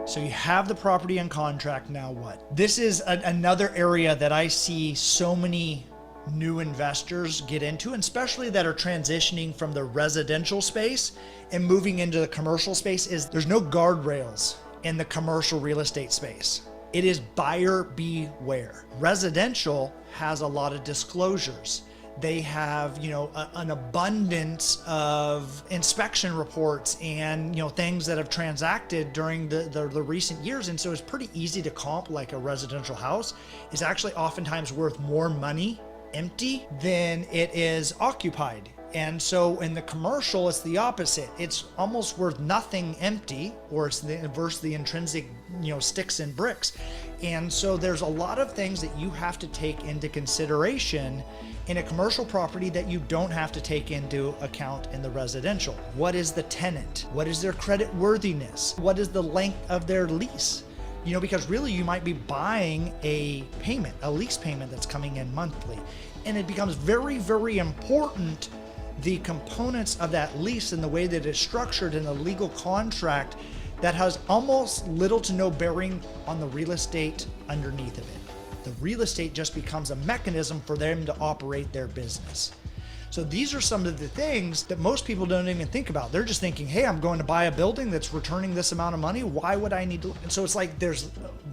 So you have the property in contract, now what? This is another area that I see so many new investors get into, and especially that are transitioning from the residential space and moving into the commercial space, is there's no guardrails in the commercial real estate space. It is buyer beware. Residential has a lot of disclosures. They have, an abundance of inspection reports and, things that have transacted during the recent years. And so it's pretty easy to comp like a residential house is actually oftentimes worth more money empty than it is occupied. And so in the commercial, it's the opposite. It's almost worth nothing empty, or it's the inverse, the intrinsic, sticks and bricks. And so there's a lot of things that you have to take into consideration in a commercial property that you don't have to take into account in the residential. What is the tenant? What is their credit worthiness? What is the length of their lease? Because really you might be buying a lease payment that's coming in monthly. And it becomes very, very important, the components of that lease and the way that it's structured in a legal contract that has almost little to no bearing on the real estate underneath of it. The real estate just becomes a mechanism for them to operate their business. So these are some of the things that most people don't even think about. They're just thinking, hey, I'm going to buy a building that's returning this amount of money. Why would I need to? And so it's like there's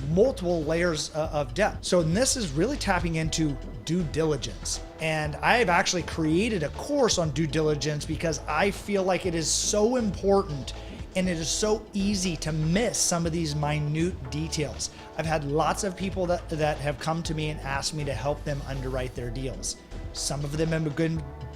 multiple layers of depth. So this is really tapping into due diligence. And I've actually created a course on due diligence because I feel like it is so important. And it is so easy to miss some of these minute details. I've had lots of people that have come to me and asked me to help them underwrite their deals. Some of them have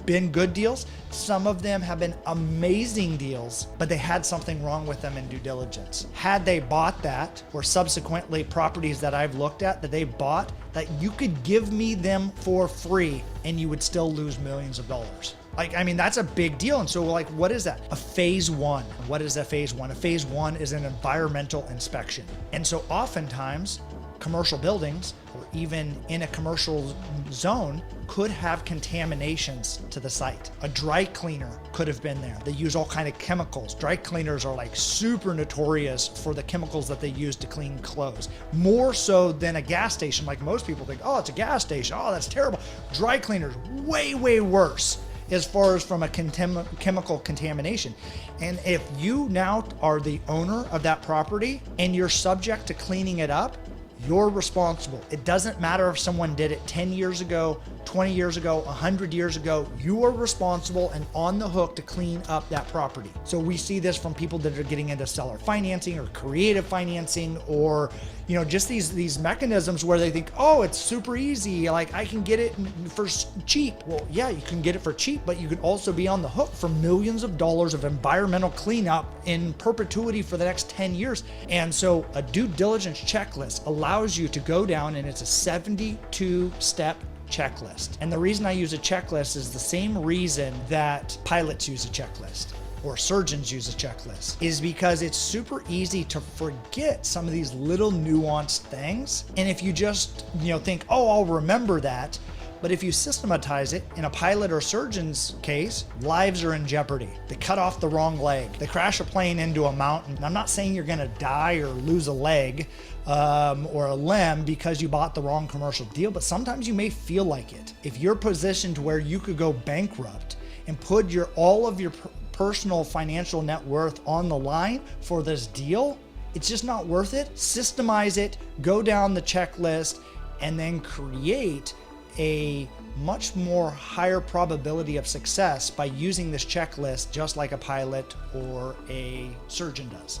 been good deals. Some of them have been amazing deals, but they had something wrong with them in due diligence. Had they bought that, or subsequently properties that I've looked at that they bought, that you could give me them for free and you would still lose millions of dollars. That's a big deal. And so what is that? A phase one. What is a phase one? A phase one is an environmental inspection. And so oftentimes commercial buildings, or even in a commercial zone, could have contaminations to the site. A dry cleaner could have been there. They use all kind of chemicals. Dry cleaners are super notorious for the chemicals that they use to clean clothes. More so than a gas station. Like most people think, oh, it's a gas station. Oh, that's terrible. Dry cleaners, way, way worse as far as from a chemical contamination. And if you now are the owner of that property and you're subject to cleaning it up, you're responsible. It doesn't matter if someone did it 10 years ago, 20 years ago, 100 years ago, you are responsible and on the hook to clean up that property. So we see this from people that are getting into seller financing or creative financing, or just these mechanisms where they think, oh, it's super easy. Like I can get it for cheap. Well, yeah, you can get it for cheap, but you could also be on the hook for millions of dollars of environmental cleanup in perpetuity for the next 10 years. And so a due diligence checklist allows you to go down, and it's a 72-step checklist. And the reason I use a checklist is the same reason that pilots use a checklist or surgeons use a checklist, is because it's super easy to forget some of these little nuanced things. And if you just, think, oh, I'll remember that. But if you systematize it, in a pilot or surgeon's case, lives are in jeopardy. They cut off the wrong leg. They crash a plane into a mountain. I'm not saying you're gonna die or lose a leg or a limb because you bought the wrong commercial deal, but sometimes you may feel like it. If you're positioned to where you could go bankrupt and put all of your personal financial net worth on the line for this deal, it's just not worth it. Systemize it, go down the checklist, and then create a much more higher probability of success by using this checklist, just like a pilot or a surgeon does.